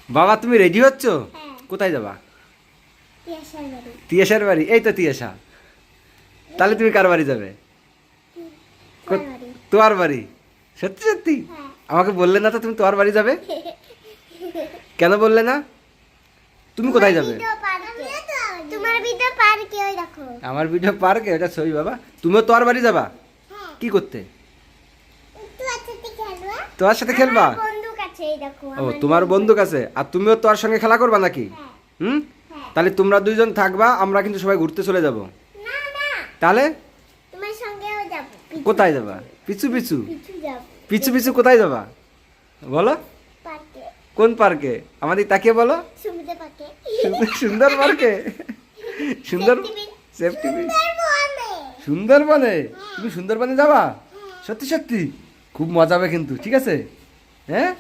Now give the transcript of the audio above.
বাবা তুমি রেডি হচ্ছ? হ্যাঁ। কোথায় যাবা? তিয়াশার বাড়ি। তিয়াশার বাড়ি? এই তো তিয়াশা। তাহলে তুমি কার বাড়ি যাবে? তার বাড়ি। তোমার বাড়ি? সত্যি সত্যি? হ্যাঁ। আমাকে বললে না তো তুমি তোমার বাড়ি যাবে? কেন বললে না? তুমি কোথায় যাবে? তোমার ভিডিও পার্কে ওই দেখো। আমার ভিডিও পার্কে? ওটা ছবি বাবা। তুমিও তোমার বাড়ি যাবা? হ্যাঁ। কি করতে? তোমার সাথে খেলবা? তোমার সাথে খেলবা? আমার বন্দুক আছে এই দেখো। ও তোমার বন্দুক আছে, আর তুমিও তোমার সঙ্গে খেলা করবা নাকি? হ্যাঁ। হুম? হ্যাঁ। তাহলে তোমরা দুইজন থাকবা, আমরা কিন্তু সবাই ঘুরতে চলে যাব। না না, তাহলে তোমার সঙ্গেও যাব। কোথায় যাবা? পিছু পিছু? পিছু যাব। পিছু পিছু কোথায় যাবা বলো? পার্কে। কোন পার্কে? আমাদের তাকিয়ে বলো। সমুদ্র পার্কে। সুন্দর পার্কে? সুন্দর সেফটি সুন্দরবনে। সুন্দরবনে? তুমি সুন্দরবনে যাবা? সত্যি সত্যি? খুব মজা হবে কিন্তু, ঠিক আছে? হ্যাঁ